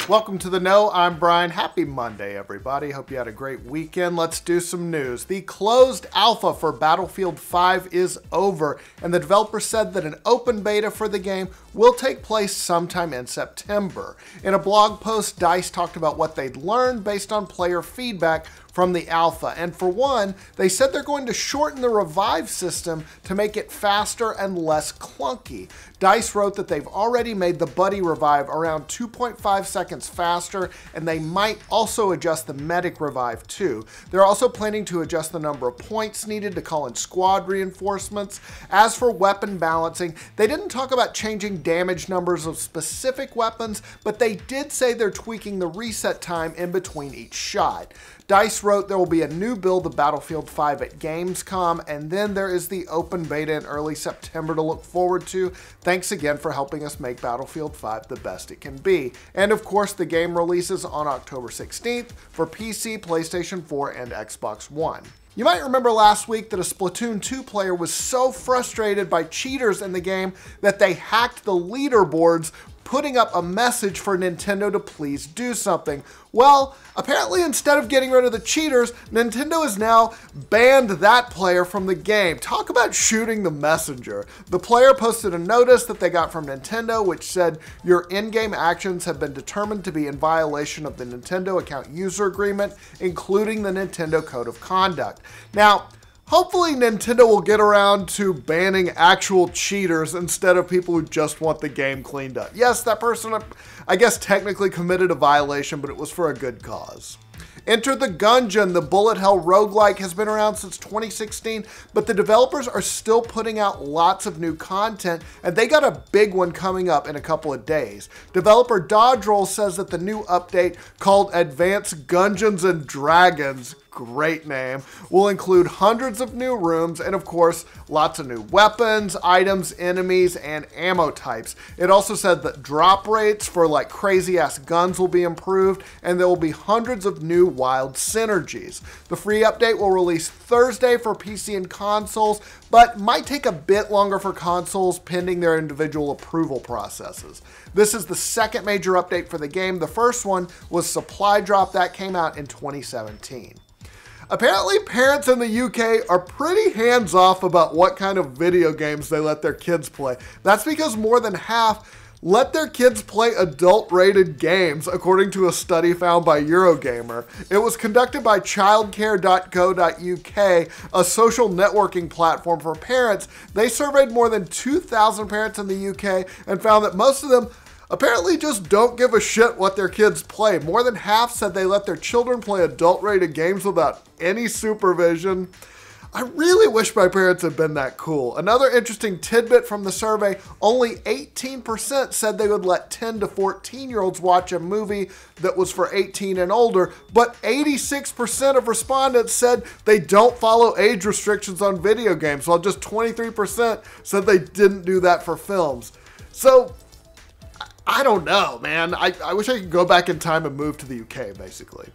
Welcome to The Know. I'm Brian. Happy Monday, everybody. Hope you had a great weekend. Let's do some news. The closed alpha for Battlefield 5 is over, and the developer said that an open beta for the game will take place sometime in September. In a blog post, DICE talked about what they'd learned based on player feedback from the alpha. And for one, they said they're going to shorten the revive system to make it faster and less clunky. DICE wrote that they've already made the buddy revive around 2.5 seconds faster, and they might also adjust the medic revive too. They're also planning to adjust the number of points needed to call in squad reinforcements. As for weapon balancing, they didn't talk about changing damage numbers of specific weapons, but they did say they're tweaking the reset time in between each shot. DICE wrote there will be a new build of Battlefield 5 at Gamescom, and then there is the open beta in early September to look forward to. Thanks again for helping us make Battlefield 5 the best it can be. And of course, the game releases on October 16th for PC, PlayStation 4, and Xbox One. You might remember last week that a Splatoon 2 player was so frustrated by cheaters in the game that they hacked the leaderboards, putting up a message for Nintendo to please do something. Well, apparently instead of getting rid of the cheaters, Nintendo has now banned that player from the game. Talk about shooting the messenger. The player posted a notice that they got from Nintendo which said, "Your in-game actions have been determined to be in violation of the Nintendo account user agreement, including the Nintendo Code of Conduct." Now, hopefully Nintendo will get around to banning actual cheaters instead of people who just want the game cleaned up. Yes, that person, I guess, technically committed a violation, but it was for a good cause. Enter the Gungeon. The bullet hell roguelike has been around since 2016, but the developers are still putting out lots of new content, and they got a big one coming up in a couple of days. Developer Dodgerel says that the new update, called Advanced Gungeons and Dragons, great name, will include hundreds of new rooms and of course lots of new weapons, items, enemies, and ammo types. It also said that drop rates for like crazy ass guns will be improved, and there will be hundreds of new wild synergies. The free update will release Thursday for PC and consoles, but might take a bit longer for consoles pending their individual approval processes. This is the second major update for the game. The first one was Supply Drop that came out in 2017. Apparently, parents in the UK are pretty hands-off about what kind of video games they let their kids play. That's because more than half let their kids play adult-rated games, according to a study found by Eurogamer. It was conducted by childcare.co.uk, a social networking platform for parents. They surveyed more than 2,000 parents in the UK and found that most of them apparently just don't give a shit what their kids play. More than half said they let their children play adult-rated games without any supervision. I really wish my parents had been that cool. Another interesting tidbit from the survey, only 18% said they would let 10 to 14-year-olds watch a movie that was for 18 and older, but 86% of respondents said they don't follow age restrictions on video games, while just 23% said they didn't do that for films. So, I don't know, man. I wish I could go back in time and move to the UK, basically.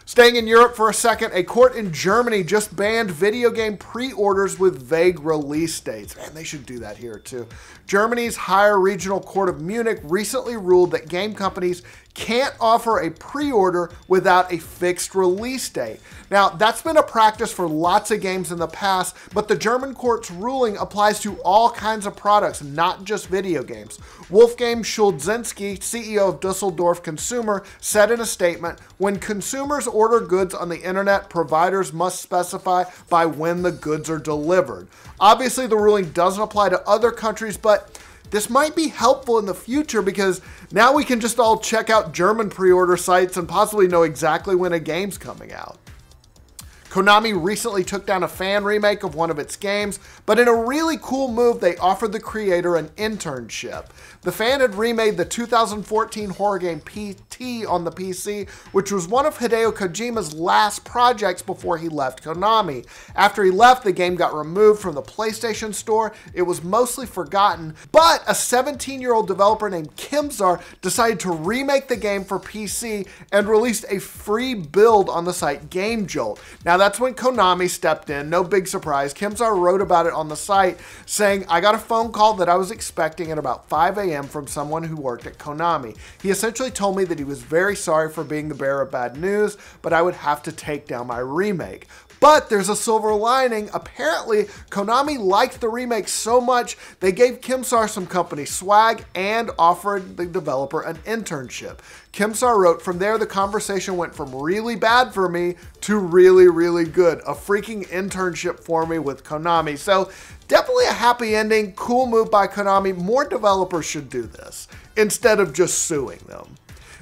Staying in Europe for a second, a court in Germany just banned video game pre-orders with vague release dates. Man, they should do that here too. Germany's higher regional court of Munich recently ruled that game companies can't offer a pre-order without a fixed release date. Now, that's been a practice for lots of games in the past, but the German court's ruling applies to all kinds of products, not just video games. Wolfgang Schulzinski, CEO of Dusseldorf Consumer, said in a statement, "When consumers order goods on the internet, providers must specify by when the goods are delivered." Obviously, the ruling doesn't apply to other countries, but this might be helpful in the future because now we can just all check out German pre-order sites and possibly know exactly when a game's coming out. Konami recently took down a fan remake of one of its games, but in a really cool move, they offered the creator an internship. The fan had remade the 2014 horror game PT on the PC, which was one of Hideo Kojima's last projects before he left Konami. After he left, the game got removed from the PlayStation Store. It was mostly forgotten, but a 17-year-old developer named Kimzar decided to remake the game for PC and released a free build on the site GameJolt. Now, Now that's when Konami stepped in, no big surprise. Kimzar wrote about it on the site saying, I got a phone call that I was expecting at about 5 a.m. from someone who worked at Konami. He essentially told me that he was very sorry for being the bearer of bad news, but I would have to take down my remake. But there's a silver lining. Apparently, Konami liked the remake so much, they gave Kimzar some company swag and offered the developer an internship. Kimzar wrote, from there, the conversation went from really bad for me to really, really good. A freaking internship for me with Konami. So definitely a happy ending. Cool move by Konami. More developers should do this instead of just suing them.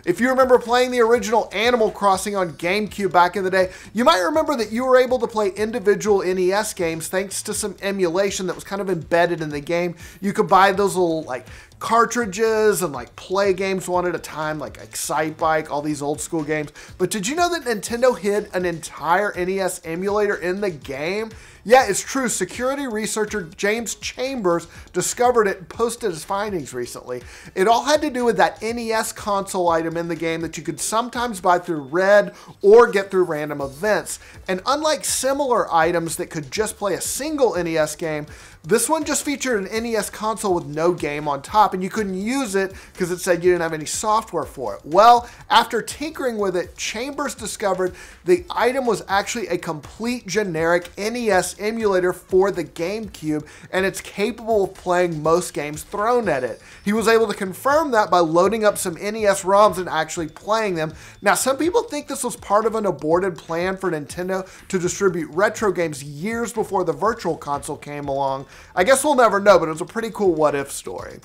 If you remember playing the original Animal Crossing on GameCube back in the day, you might remember that you were able to play individual NES games thanks to some emulation that was kind of embedded in the game. You could buy those little like cartridges and like play games one at a time, like Excite Bike, all these old school games. But did you know that Nintendo hid an entire NES emulator in the game? Yeah, it's true. Security researcher James Chambers discovered it and posted his findings recently. It all had to do with that NES console item in the game that you could sometimes buy through Red or get through random events. And unlike similar items that could just play a single NES game, this one just featured an NES console with no game on top, and you couldn't use it because it said you didn't have any software for it. Well, after tinkering with it, Chambers discovered the item was actually a complete generic NES emulator for the GameCube, and it's capable of playing most games thrown at it. He was able to confirm that by loading up some NES ROMs and actually playing them. Now, some people think this was part of an aborted plan for Nintendo to distribute retro games years before the Virtual Console came along. I guess we'll never know, but it was a pretty cool what-if story.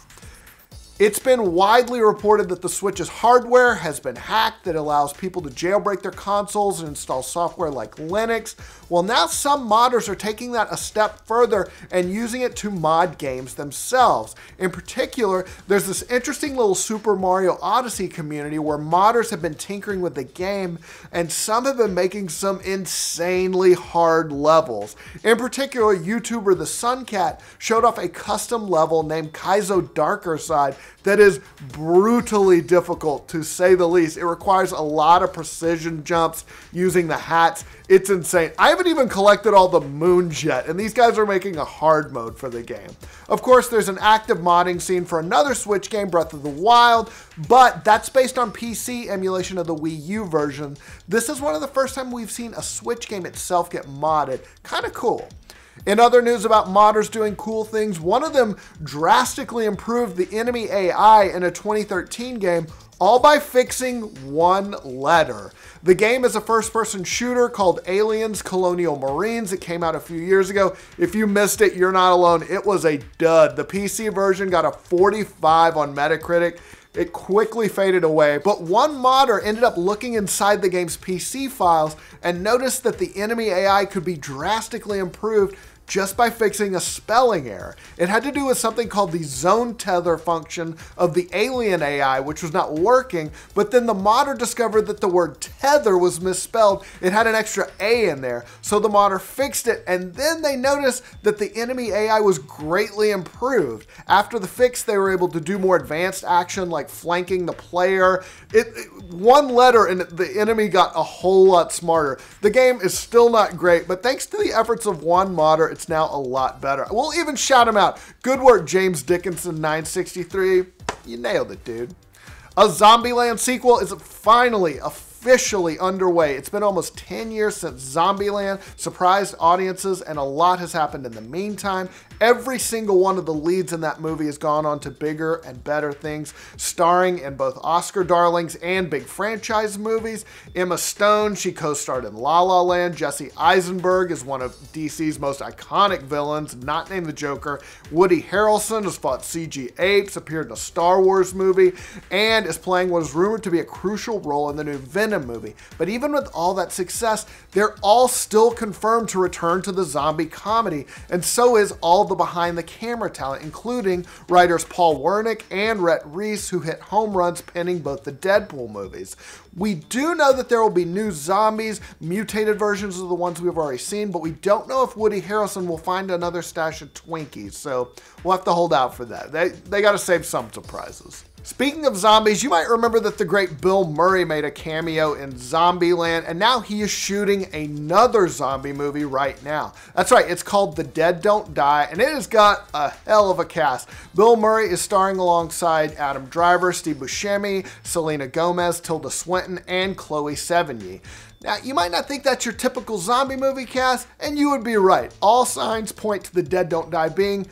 It's been widely reported that the Switch's hardware has been hacked that allows people to jailbreak their consoles and install software like Linux. Well, now some modders are taking that a step further and using it to mod games themselves. In particular, there's this interesting little Super Mario Odyssey community where modders have been tinkering with the game, and some have been making some insanely hard levels. In particular, YouTuber The Suncat showed off a custom level named Kaizo Darker Side that is brutally difficult, to say the least. It requires a lot of precision jumps using the hats. It's insane. I haven't even collected all the moons yet, and these guys are making a hard mode for the game. Of course, there's an active modding scene for another Switch game, Breath of the Wild, but that's based on PC emulation of the Wii U version. This is one of the first time we've seen a Switch game itself get modded. Kind of cool. In other news about modders doing cool things, one of them drastically improved the enemy AI in a 2013 game, all by fixing one letter. The game is a first-person shooter called Aliens Colonial Marines. It came out a few years ago. If you missed it, you're not alone. It was a dud. The PC version got a 45 on Metacritic. It quickly faded away, but one modder ended up looking inside the game's PC files and noticed that the enemy AI could be drastically improved just by fixing a spelling error. It had to do with something called the zone tether function of the alien AI, which was not working, but then the modder discovered that the word tether was misspelled. It had an extra A in there, so the modder fixed it, and then they noticed that the enemy AI was greatly improved. After the fix, they were able to do more advanced action like flanking the player. One letter and the enemy got a whole lot smarter. The game is still not great, but thanks to the efforts of one modder, it's now a lot better. We'll even shout him out. Good work, James Dickinson 963. You nailed it, dude. A Zombieland sequel is finally officially underway. It's been almost 10 years since Zombieland surprised audiences, and a lot has happened in the meantime. Every single one of the leads in that movie has gone on to bigger and better things, starring in both Oscar darlings and big franchise movies. Emma Stone, she co-starred in La La Land. Jesse Eisenberg is one of DC's most iconic villains, not named the Joker. Woody Harrelson has fought CG apes, appeared in a Star Wars movie, and is playing what is rumored to be a crucial role in the new Venom movie. But even with all that success, they're all still confirmed to return to the zombie comedy, and so is all the behind the camera talent, including writers Paul Wernick and Rhett Reese, who hit home runs penning both the Deadpool movies. We do know that there will be new zombies, mutated versions of the ones we've already seen, but we don't know if Woody Harrelson will find another stash of Twinkies, so we'll have to hold out for that. They got to save some surprises. Speaking of zombies, you might remember that the great Bill Murray made a cameo in Zombieland, and now he is shooting another zombie movie right now. That's right, it's called The Dead Don't Die, and it has got a hell of a cast. Bill Murray is starring alongside Adam Driver, Steve Buscemi, Selena Gomez, Tilda Swinton, and Chloe Sevigny. Now, you might not think that's your typical zombie movie cast, and you would be right. All signs point to The Dead Don't Die being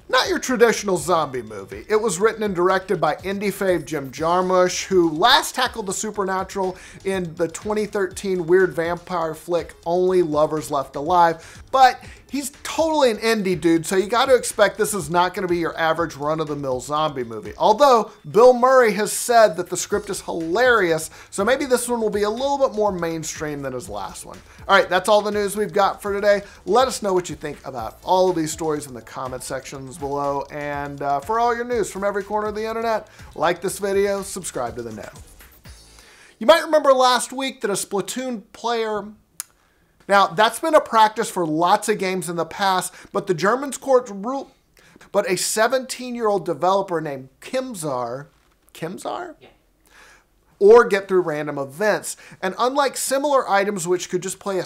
not your traditional zombie movie. It was written and directed by indie fave Jim Jarmusch, who last tackled the supernatural in the 2013 weird vampire flick Only Lovers Left Alive, but he's totally an indie dude, so you got to expect this is not going to be your average run-of-the-mill zombie movie. Although, Bill Murray has said that the script is hilarious, so maybe this one will be a little bit more mainstream than his last one. All right, that's all the news we've got for today. Let us know what you think about all of these stories in the comment sections below. And for all your news from every corner of the internet, like this video, subscribe to the know. You might remember last week that a Splatoon player... Now, that's been a practice for lots of games in the past, but the Germans court ruled... But a 17-year-old developer named Kimzar... Kimzar? Yeah. Or get through random events. And unlike similar items which could just play a